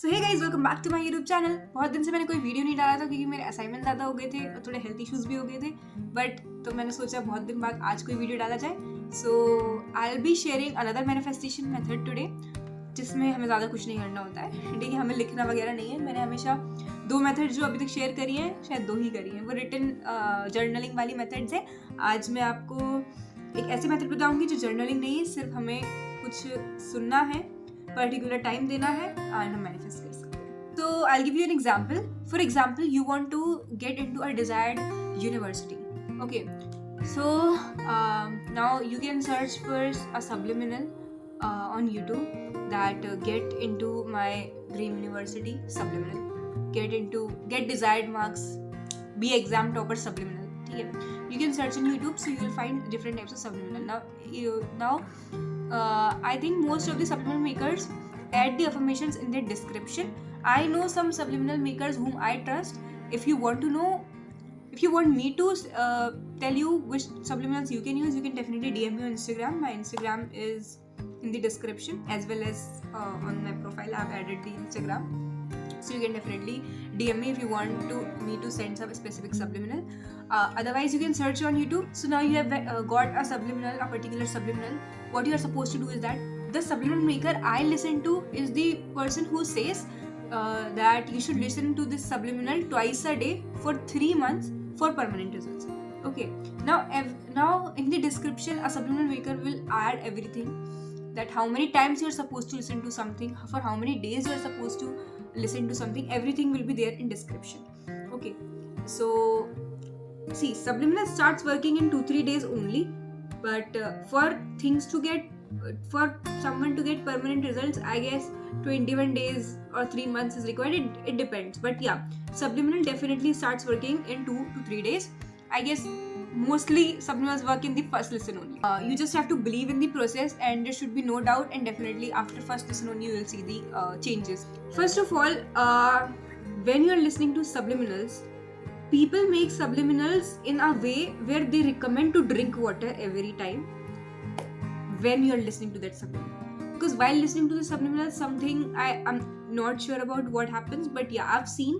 So hey guys, welcome back to my YouTube channel. बहुत दिन से मैंने कोई वीडियो नहीं डाला था क्योंकि मेरे असाइनमेंट ज़्यादा हो गए थे और थोड़े हेल्थ इश्यूज भी हो गए थे। बट तो मैंने सोचा बहुत दिन बाद आज कोई वीडियो डाला जाए। So I will be sharing another manifestation method today, जिसमें हमें ज़्यादा कुछ नहीं करना होता है। ठीक है, हमें लिखना वगैरह नहीं है। मैंने हमेशा 2 मेथड जो अभी तक शेयर करी हैं, शायद 2 ही करी हैं, वो रिटन जर्नलिंग वाली मेथड्स है। आज मैं आपको एक ऐसी मेथड बताऊंगी जो जर्नलिंग नहीं है, सिर्फ हमें कुछ सुनना है, पर्टिकुलर टाइम देना है एंड हम मैनिफेस्ट कर सकते हैं। तो I give you an example. For example, you want to get into a desired university. Okay, so now you can search for a subliminal on YouTube that get into my dream university subliminal, get desired marks, be exam topper subliminal. ठीक है, you can search in YouTube, so you will find different types of subliminal. Now I think most of the subliminal makers add the affirmations in their description. I know some subliminal makers whom I trust. If you want me to tell you which subliminals you can use, you can definitely DM me on Instagram. My Instagram is in the description, as well as on my profile I've added the Instagram, so you can definitely DM me if you want me to send some specific subliminal. Otherwise you can search on YouTube. So now you have got a subliminal, a particular subliminal. What you are supposed to do is that the subliminal maker I listen to is the person who says that you should listen to this subliminal twice a day for 3 months for permanent results. Okay, now in the description a subliminal maker will add everything, that how many times you are supposed to listen to something, for how many days you are supposed to listen to something. Everything will be there in description. Okay, so see, subliminal starts working in 2-3 days only, but for someone to get permanent results, I guess 21 days or 3 months is required. It depends, but yeah, subliminal definitely starts working in 2 to 3 days. I guess mostly subliminals work in the first listen only. You just have to believe in the process, and there should be no doubt, and definitely after first listen only you will see the changes. First of all, when you are listening to subliminals, people make subliminals in a way where they recommend to drink water every time when you are listening to that subliminal. Because while listening to the subliminal, something I'm not sure about what happens, but yeah, I've seen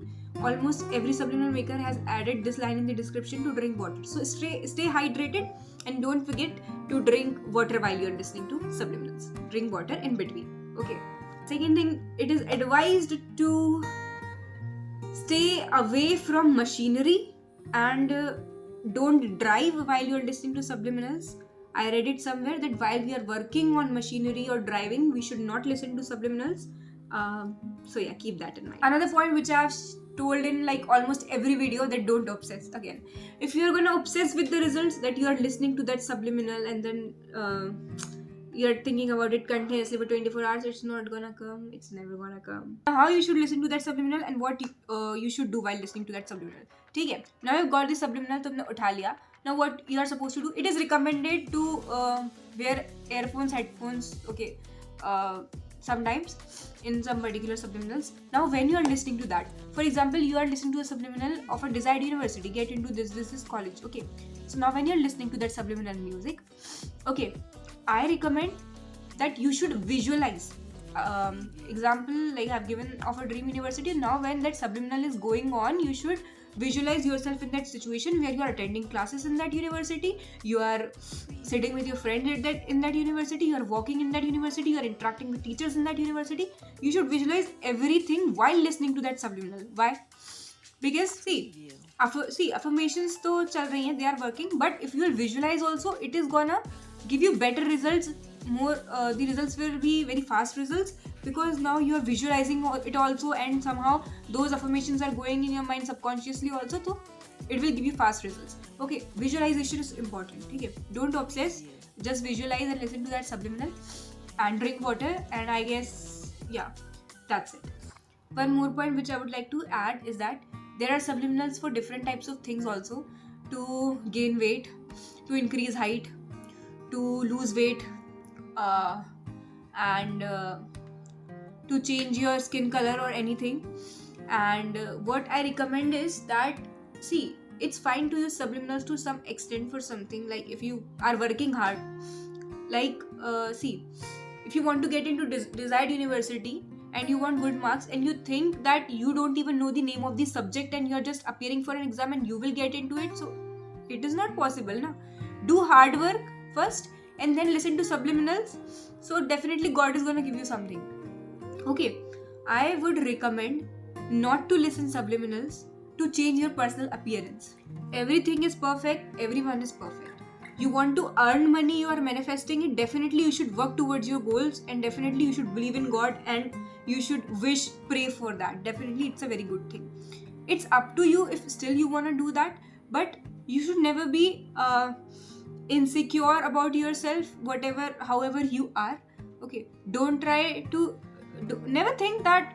almost every subliminal maker has added this line in the description to drink water. So stay hydrated, and don't forget to drink water while you're listening to subliminals. Drink water in between. Okay. Second thing, it is advised to stay away from machinery and don't drive while you're listening to subliminals. I read it somewhere that while we are working on machinery or driving, we should not listen to subliminals. So yeah, keep that in mind. Another point which I've told in like almost every video, that don't obsess. Again, if you're gonna obsess with the results, that you are listening to that subliminal and then you're thinking about it continuously for 24 hours, it's not gonna come. It's never gonna come. How you should listen to that subliminal and what you should do while listening to that subliminal. ठीक है, now you've got the subliminal, तुमने उठा लिया. Now what you are supposed to do? It is recommended to wear earphones, headphones. Okay, sometimes in some particular subliminals. Now when you are listening to that, for example, you are listening to a subliminal of a desired university, get into this college. Okay, so now when you are listening to that subliminal music, okay, I recommend that you should visualize. Example like I've given of a dream university. Now when that subliminal is going on, you should visualize yourself in that situation where you are attending classes in that university, you are sitting with your friends in that university, you are walking in that university, you are interacting with teachers in that university. You should visualize everything while listening to that subliminal. Why? Because see, affirmations to chal rahi hain, they are working, but if you will visualize also, it is gonna give you better results. More the results will be very fast results, because now you are visualizing it also, and somehow those affirmations are going in your mind subconsciously also, so it will give you fast results. Okay, visualization is important. Okay, don't obsess, just visualize and listen to that subliminal and drink water, and I guess yeah, that's it. One more point which I would like to add is that there are subliminals for different types of things also: to gain weight, to increase height, to lose weight, and to change your skin color or anything. And what I recommend is that, see, it's fine to use subliminals to some extent for something, like if you are working hard, like see, if you want to get into desired university, and you want good marks and you think that you don't even know the name of the subject and you're just appearing for an exam and you will get into it, so it is not possible na. Do hard work first and then listen to subliminals, so definitely God is gonna give you something. Okay, I would recommend not to listen subliminals to change your personal appearance. Everything is perfect, everyone is perfect. You want to earn money, you are manifesting it, definitely you should work towards your goals and definitely you should believe in God and you should pray for that. Definitely it's a very good thing. It's up to you if still you want to do that, but you should never be insecure about yourself, however you are. Okay, don't try to never think that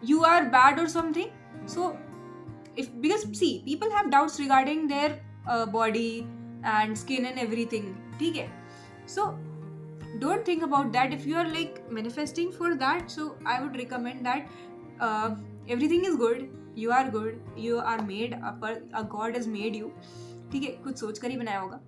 you are bad or something. So because see, people have doubts regarding their body and skin and everything, okay? So don't think about that. If you are like manifesting for that, so I would recommend that everything is good, you are good, you are made, a God has made you, ठीक है, कुछ सोच कर ही बनाया होगा.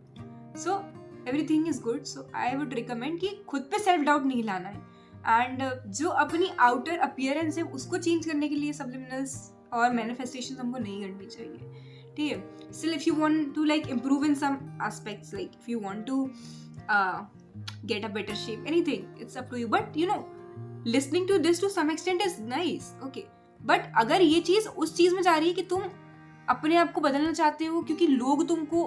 So everything is good. So I would recommend कि खुद पे सेल्फ डाउट नहीं लाना है, एंड जो अपनी आउटर अपीयरेंस है उसको चेंज करने के लिए सब्लिमिनल्स और मैनिफेस्टेशन हमको नहीं करनी चाहिए, ठीक है. Still if you want to like improve in some aspects, like if you want to get a better shape, anything, it's up to you. But you know, listening to this to some extent is nice, okay, but अगर ये चीज़ उस चीज़ में जा रही है कि तुम अपने आप को बदलना चाहते हो क्योंकि लोग तुमको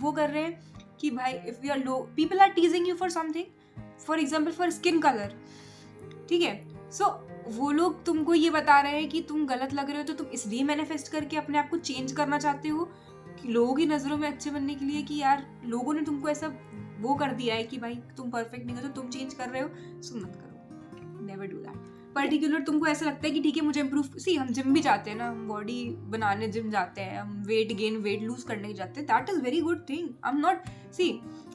वो कर रहे हैं कि भाई if you are low, people are teasing you for something, for example for skin color, ठीक है, so वो लोग तुमको ये बता रहे हैं कि तुम गलत लग रहे हो, तो तुम इसलिए मैनिफेस्ट करके अपने आप को चेंज करना चाहते हो कि लोगों की नज़रों में अच्छे बनने के लिए, कि यार लोगों ने तुमको ऐसा वो कर दिया है कि भाई तुम परफेक्ट नहीं हो तो तुम चेंज कर रहे हो, सो मत करो, नेवर डू दैट. पर्टिकुलर तुमको ऐसा लगता है कि ठीक है मुझे इम्प्रूव, सी हम जिम भी जाते हैं ना, हम बॉडी बनाने जिम जाते हैं, हम वेट गेन वेट लूज करने जाते हैं, that is very good thing. I am not, see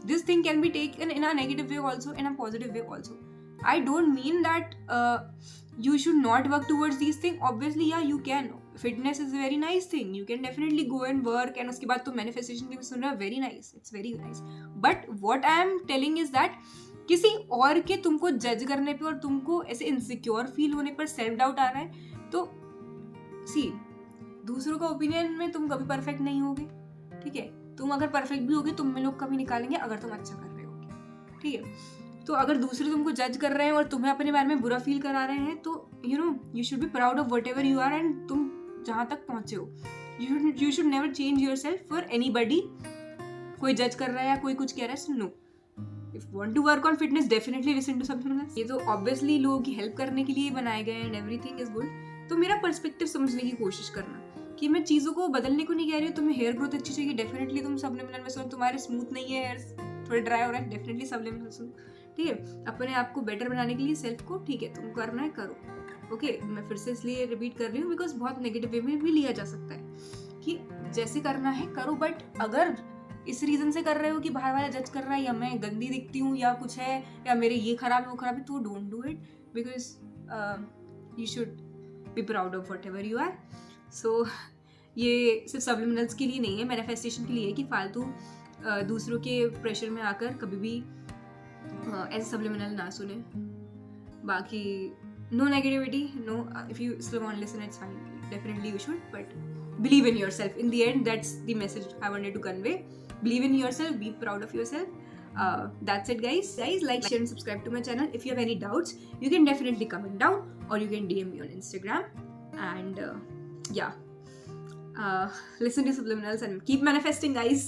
this thing can be taken in a negative way also, in a positive way also. I don't mean that you should not work towards these things. Obviously yeah, you can. Fitness is a very nice thing, you can definitely go and work, and उसके बाद तो manifestation भी सुनना, very nice, it's very nice. But what I am telling is that किसी और के तुमको जज करने पे और तुमको ऐसे इनसिक्योर फील होने पर सेल्फ डाउट आ रहा है, तो सी दूसरों का ओपिनियन में तुम कभी परफेक्ट नहीं होगे, ठीक है. तुम अगर परफेक्ट भी होगे तुम में लोग कभी निकालेंगे अगर तुम अच्छा कर रहे होगे, ठीक है. तो अगर दूसरे तुमको जज कर रहे हैं और तुम्हें अपने बारे में बुरा फील करा रहे हैं, तो you know you should be proud of whatever you are, and तुम जहाँ तक पहुँचे हो, you should never change yourself for anybody. कोई जज कर रहा है या कोई कुछ कह रहा है, no. If you want to work on fitness, definitely listen to subliminals. ये तो ऑब्वियसली लोगों की हेल्प करने के लिए बनाए गए एंड एवरीथिंग इज गुड. तो मेरा पर्सपेक्टिव समझने की कोशिश करना कि मैं चीज़ों को बदलने को नहीं कह रही हूँ. तुम्हें हेयर ग्रोथ अच्छी चाहिए, डेफिनेटली तुम सब्लिमिनल में सुनो. तुम्हारे स्मूथ नहीं है हेयर, थोड़े ड्राई हो रहा है, डेफिनेटली सब्लिमिनल सुनो, ठीक है. अपने आप को बेटर बनाने के लिए सेल्फ को, ठीक है, तुम करना है करो, ओके. मैं फिर से इसलिए रिपीट कर रही हूँ बिकॉज बहुत नेगेटिव वे में भी लिया जा सकता है कि जैसे करना है करो, बट अगर इस रीज़न से कर रहे हो कि बाहर वाला जज कर रहा है या मैं गंदी दिखती हूँ या कुछ है या मेरे ये खराब है वो खराब है, तो don't do it, because you should be proud of whatever you are. So ये सिर्फ सब्लिमिनल्स के लिए नहीं है, मैनिफेस्टेशन के लिए है कि फालतू दूसरों के प्रेशर में आकर कभी भी ऐसे सब्लिमिनल ना सुने. बाकी no negativity, no. If you still want to listen, it's fine, definitely you should, but believe in yourself. In the end, that's the message I wanted to convey. Believe in yourself, be proud of yourself. That's it, guys. Like, share and subscribe to my channel. If you have any doubts, you can definitely comment down or you can DM me on Instagram. And yeah, listen to subliminals and keep manifesting, guys.